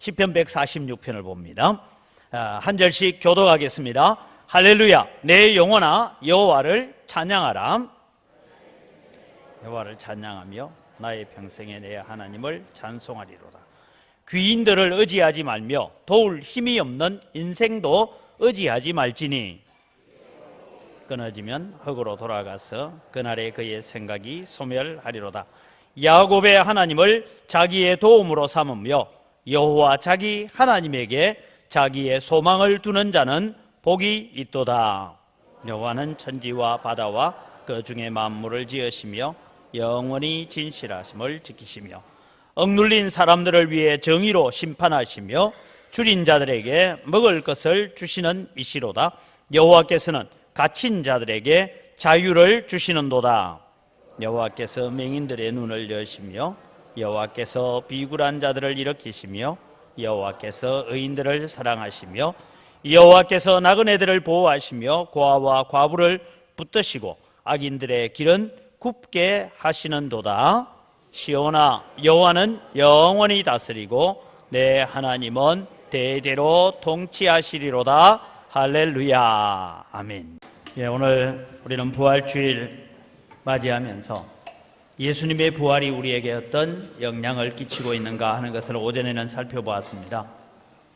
시편 146편을 봅니다. 한 절씩 교독하겠습니다. 할렐루야, 내 영혼아 여호와를 찬양하라. 여호와를 찬양하며 나의 평생에 내 하나님을 찬송하리로다. 귀인들을 의지하지 말며 도울 힘이 없는 인생도 의지하지 말지니 끊어지면 흙으로 돌아가서 그날에 그의 생각이 소멸하리로다. 야곱의 하나님을 자기의 도움으로 삼으며 여호와 자기 하나님에게 자기의 소망을 두는 자는 복이 있도다. 여호와는 천지와 바다와 그 중에 만물을 지으시며 영원히 진실하심을 지키시며 억눌린 사람들을 위해 정의로 심판하시며 줄인 자들에게 먹을 것을 주시는 이시로다. 여호와께서는 갇힌 자들에게 자유를 주시는도다. 여호와께서 맹인들의 눈을 여시며 여호와께서 비굴한 자들을 일으키시며 여호와께서 의인들을 사랑하시며 여호와께서 나그네들을 보호하시며 고아와 과부를 붙드시고 악인들의 길은 굽게 하시는도다. 시온아, 여호와는 영원히 다스리고 내 하나님은 대대로 통치하시리로다. 할렐루야, 아멘. 오늘 우리는 부활주일 맞이하면서 예수님의 부활이 우리에게 어떤 영향을 끼치고 있는가 하는 것을 오전에는 살펴보았습니다.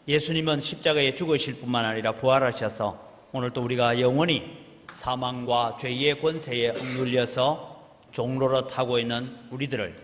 예수님은 십자가에 죽으실 뿐만 아니라 부활하셔서 오늘 또 우리가 영원히 사망과 죄의 권세에 억눌려서 종로릇 하고 있는 우리들을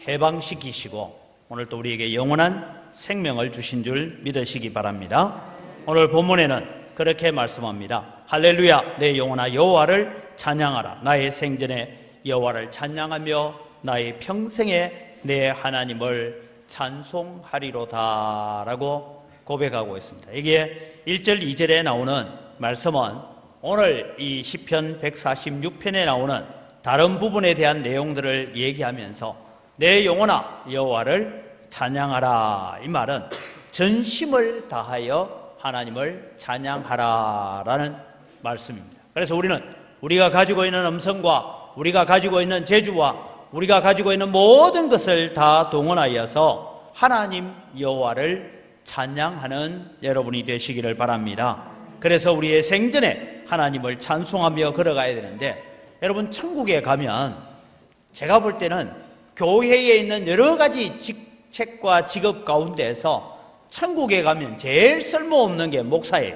해방시키시고 오늘 또 우리에게 영원한 생명을 주신 줄 믿으시기 바랍니다. 오늘 본문에는 그렇게 말씀합니다. 할렐루야, 내 영혼아 여호와를 찬양하라. 나의 생전에 여호와를 찬양하며 나의 평생에 내 하나님을 찬송하리로다 라고 고백하고 있습니다. 이게 1절 2절에 나오는 말씀은 오늘 이 시편 146편에 나오는 다른 부분에 대한 내용들을 얘기하면서 내 영혼아 여호와를 찬양하라, 이 말은 전심을 다하여 하나님을 찬양하라라는 말씀입니다. 그래서 우리가 가지고 있는 음성과 우리가 가지고 있는 재주와 우리가 가지고 있는 모든 것을 다 동원하여서 하나님 여호와를 찬양하는 여러분이 되시기를 바랍니다. 그래서 우리의 생전에 하나님을 찬송하며 걸어가야 되는데, 여러분 천국에 가면 제가 볼 때는 교회에 있는 여러 가지 직책과 직업 가운데에서 천국에 가면 제일 쓸모없는 게 목사예요.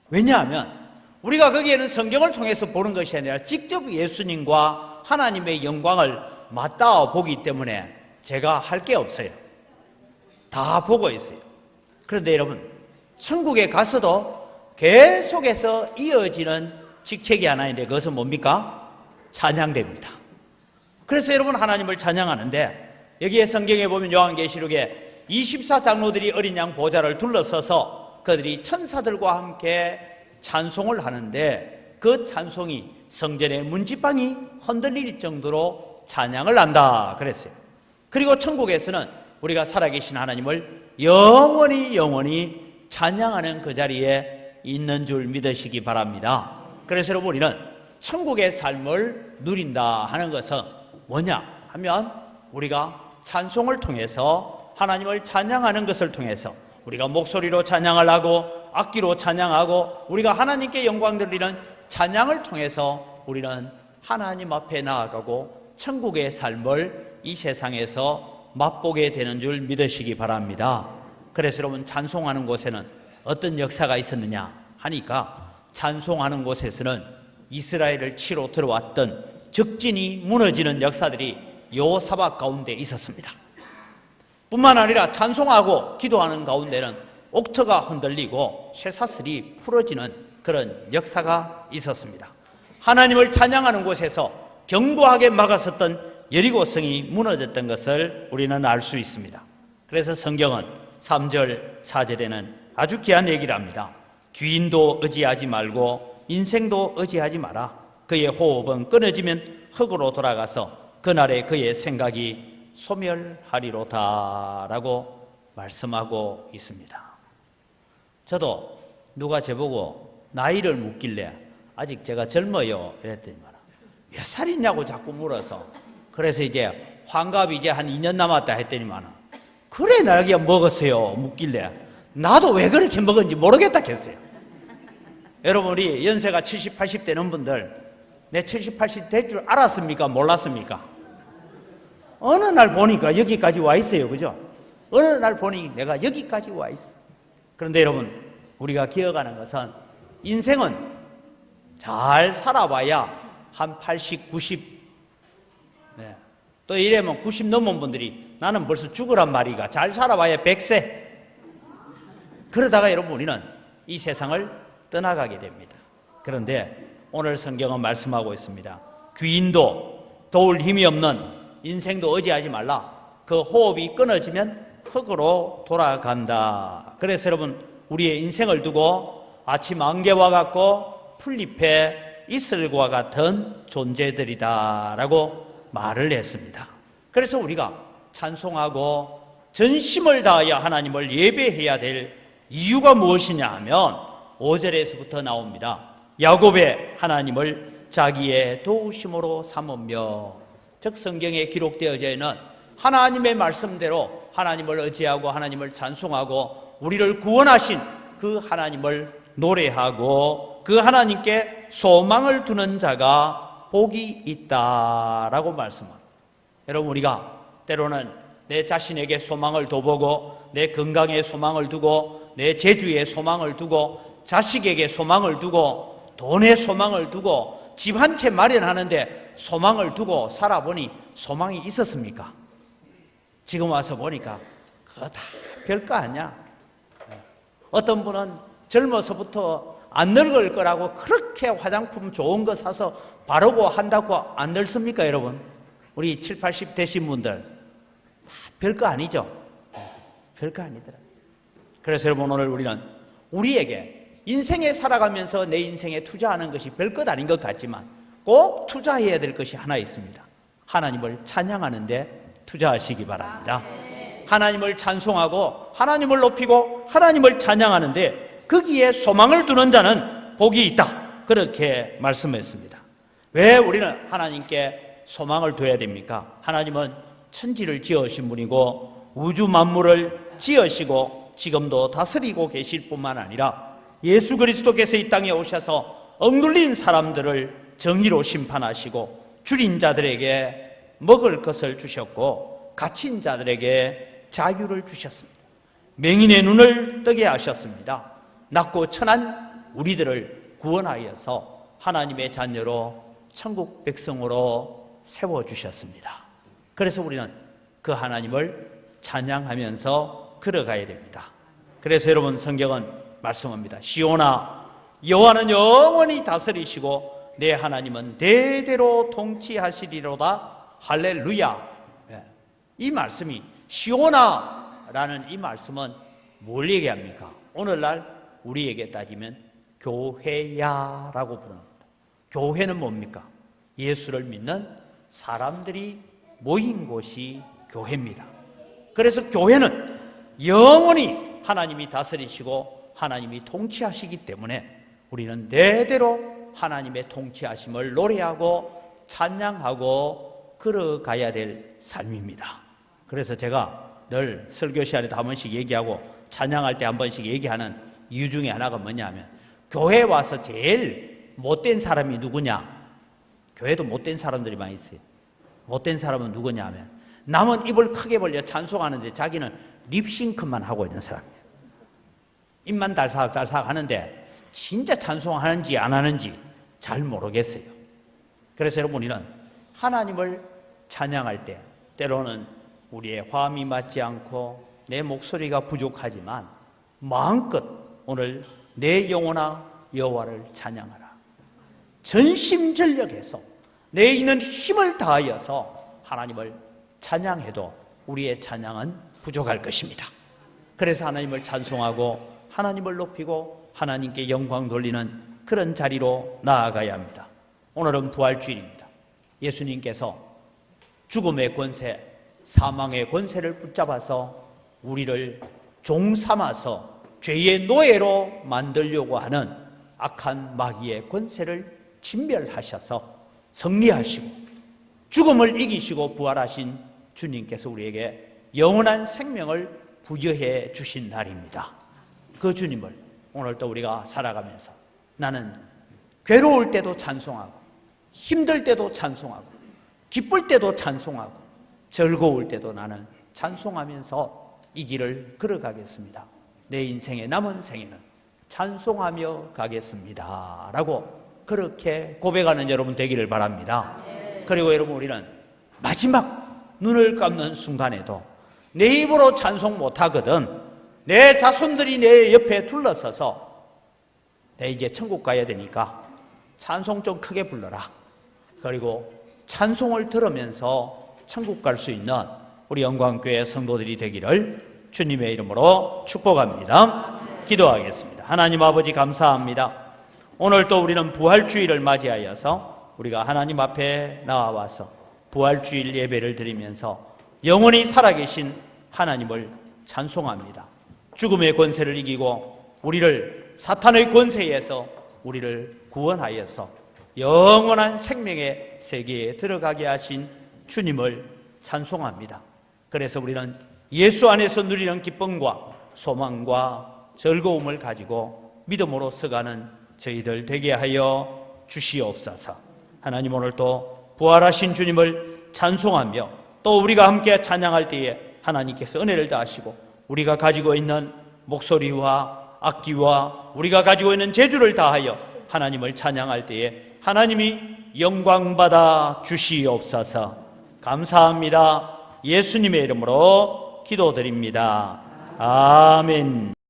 왜냐하면 우리가 거기에는 성경을 통해서 보는 것이 아니라 직접 예수님과 하나님의 영광을 맞닿아 보기 때문에 제가 할 게 없어요. 다 보고 있어요. 그런데 여러분, 천국에 가서도 계속해서 이어지는 직책이 하나 있는데 그것은 뭡니까? 찬양대입니다. 그래서 여러분 하나님을 찬양하는데, 여기에 성경에 보면 요한계시록에 24장로들이 어린 양 보좌를 둘러서서 그들이 천사들과 함께 찬송을 하는데 그 찬송이 성전의 문지방이 흔들릴 정도로 찬양을 한다 그랬어요. 그리고 천국에서는 우리가 살아계신 하나님을 영원히 찬양하는 그 자리에 있는 줄 믿으시기 바랍니다. 그래서 여러분, 우리는 천국의 삶을 누린다 하는 것은 뭐냐 하면 우리가 찬송을 통해서 하나님을 찬양하는 것을 통해서 우리가 목소리로 찬양을 하고 악기로 찬양하고 우리가 하나님께 영광 돌리는 찬양을 통해서 우리는 하나님 앞에 나아가고 천국의 삶을 이 세상에서 맛보게 되는 줄 믿으시기 바랍니다. 그래서 여러분, 찬송하는 곳에는 어떤 역사가 있었느냐 하니까, 찬송하는 곳에서는 이스라엘을 치러 들어왔던 적진이 무너지는 역사들이 여호사밧 가운데 있었습니다. 뿐만 아니라 찬송하고 기도하는 가운데는 옥터가 흔들리고 쇠사슬이 풀어지는 그런 역사가 있었습니다. 하나님을 찬양하는 곳에서 견고하게 막았었던 여리고성이 무너졌던 것을 우리는 알 수 있습니다. 그래서 성경은 3절 4절에는 아주 귀한 얘기를 합니다. 귀인도 의지하지 말고 인생도 의지하지 마라. 그의 호흡은 끊어지면 흙으로 돌아가서 그날에 그의 생각이 소멸하리로다 라고 말씀하고 있습니다. 저도 누가 저보고 나이를 묻길래 아직 제가 젊어요 이랬더니만 몇 살이냐고 자꾸 물어서, 그래서 이제 환갑이 이제 한 2년 남았다 했더니만 그래 나에게 먹었어요 묻길래 나도 왜 그렇게 먹었는지 모르겠다 했어요. 여러분 우리 연세가 70, 80 되는 분들 내 70, 80 될 줄 알았습니까? 몰랐습니까? 어느 날 보니까 여기까지 와 있어요. 그죠? 어느 날 보니 내가 여기까지 와 있어. 그런데 여러분 우리가 기억하는 것은 인생은 잘 살아봐야 한 80, 90 네. 또 이래면 90 넘은 분들이 나는 벌써 죽으란 말이가 잘 살아봐야 100세 그러다가 여러분 우리는 이 세상을 떠나가게 됩니다. 그런데 오늘 성경은 말씀하고 있습니다. 귀인도 도울 힘이 없는 인생도 의지하지 말라. 그 호흡이 끊어지면 흙으로 돌아간다. 그래서 여러분 우리의 인생을 두고 아침 안개와 같고 풀잎의 이슬과 같은 존재들이다 라고 말을 했습니다. 그래서 우리가 찬송하고 전심을 다하여 하나님을 예배해야 될 이유가 무엇이냐 하면 5절에서부터 나옵니다. 야곱의 하나님을 자기의 도우심으로 삼으며 즉 성경에 기록되어져 있는 하나님의 말씀대로 하나님을 의지하고 하나님을 찬송하고 우리를 구원하신 그 하나님을 노래하고 그 하나님께 소망을 두는 자가 복이 있다라고 말씀합니다. 여러분 우리가 때로는 내 자신에게 소망을 둬보고 내 건강에 소망을 두고 내 재주에 소망을 두고 자식에게 소망을 두고 돈에 소망을 두고 집 한 채 마련하는데 소망을 두고 살아보니 소망이 있었습니까? 지금 와서 보니까 그거 다 별거 아니야. 어떤 분은 젊어서부터 안 늙을 거라고 그렇게 화장품 좋은 거 사서 바르고 한다고 안 늙습니까 여러분? 우리 7, 80 되신 분들 다 별거 아니죠? 별거 아니더라. 그래서 여러분 오늘 우리는 우리에게 인생에 살아가면서 내 인생에 투자하는 것이 별것 아닌 것 같지만 꼭 투자해야 될 것이 하나 있습니다. 하나님을 찬양하는 데 투자하시기 바랍니다. 하나님을 찬송하고 하나님을 높이고 하나님을 찬양하는데 거기에 소망을 두는 자는 복이 있다. 그렇게 말씀했습니다. 왜 우리는 하나님께 소망을 둬야 됩니까? 하나님은 천지를 지으신 분이고 우주 만물을 지으시고 지금도 다스리고 계실 뿐만 아니라 예수 그리스도께서 이 땅에 오셔서 억눌린 사람들을 정의로 심판하시고 줄인 자들에게 먹을 것을 주셨고 갇힌 자들에게 자유를 주셨습니다. 맹인의 눈을 뜨게 하셨습니다. 낮고 천한 우리들을 구원하여서 하나님의 자녀로 천국 백성으로 세워주셨습니다. 그래서 우리는 그 하나님을 찬양하면서 걸어가야 됩니다. 그래서 여러분 성경은 말씀합니다. 시온아 여호와는 영원히 다스리시고 내 하나님은 대대로 통치하시리로다. 할렐루야. 이 말씀이 시온아라는 이 말씀은 뭘 얘기합니까? 오늘날 우리에게 따지면 교회야라고 부릅니다. 교회는 뭡니까? 예수를 믿는 사람들이 모인 곳이 교회입니다. 그래서 교회는 영원히 하나님이 다스리시고 하나님이 통치하시기 때문에 우리는 대대로 하나님의 통치하심을 노래하고 찬양하고 걸어가야 될 삶입니다. 그래서 제가 늘 설교 시간에도 한 번씩 얘기하고 찬양할 때 한 번씩 얘기하는 이유 중에 하나가 뭐냐면 교회에 와서 제일 못된 사람이 누구냐? 교회도 못된 사람들이 많이 있어요. 못된 사람은 누구냐 하면 남은 입을 크게 벌려 찬송하는데 자기는 립싱크만 하고 있는 사람이에요. 입만 달싹달싹 하는데 진짜 찬송하는지 안 하는지 잘 모르겠어요. 그래서 여러분 우리는 하나님을 찬양할 때 때로는 우리의 화음이 맞지 않고 내 목소리가 부족하지만 마음껏 오늘 내 영혼아 여호와를 찬양하라. 전심전력해서 내 있는 힘을 다하여서 하나님을 찬양해도 우리의 찬양은 부족할 것입니다. 그래서 하나님을 찬송하고 하나님을 높이고 하나님께 영광 돌리는 그런 자리로 나아가야 합니다. 오늘은 부활주일입니다. 예수님께서 죽음의 권세, 사망의 권세를 붙잡아서 우리를 종 삼아서 죄의 노예로 만들려고 하는 악한 마귀의 권세를 진멸하셔서 승리하시고 죽음을 이기시고 부활하신 주님께서 우리에게 영원한 생명을 부여해 주신 날입니다. 그 주님을 오늘도 우리가 살아가면서 나는 괴로울 때도 찬송하고 힘들 때도 찬송하고 기쁠 때도 찬송하고 즐거울 때도 나는 찬송하면서 이 길을 걸어가겠습니다. 내 인생의 남은 생에는 찬송하며 가겠습니다 라고 그렇게 고백하는 여러분 되기를 바랍니다. 그리고 여러분, 우리는 마지막 눈을 감는 순간에도 내 입으로 찬송 못하거든 내 자손들이 내 옆에 둘러서서 내 이제 천국 가야 되니까 찬송 좀 크게 불러라, 그리고 찬송을 들으면서 천국 갈 수 있는 우리 영광교회 성도들이 되기를 주님의 이름으로 축복합니다. 기도하겠습니다. 하나님 아버지, 감사합니다. 오늘 또 우리는 부활주일을 맞이하여서 우리가 하나님 앞에 나와서 부활주일 예배를 드리면서 영원히 살아계신 하나님을 찬송합니다. 죽음의 권세를 이기고 우리를 사탄의 권세에서 우리를 구원하여서 영원한 생명의 세계에 들어가게 하신 주님을 찬송합니다. 그래서 우리는 예수 안에서 누리는 기쁨과 소망과 즐거움을 가지고 믿음으로 서가는 저희들 되게 하여 주시옵소서. 하나님, 오늘 또 부활하신 주님을 찬송하며 또 우리가 함께 찬양할 때에 하나님께서 은혜를 다하시고 우리가 가지고 있는 목소리와 악기와 우리가 가지고 있는 재주를 다하여 하나님을 찬양할 때에 하나님이 영광받아 주시옵소서. 감사합니다. 예수님의 이름으로 기도드립니다. 아멘.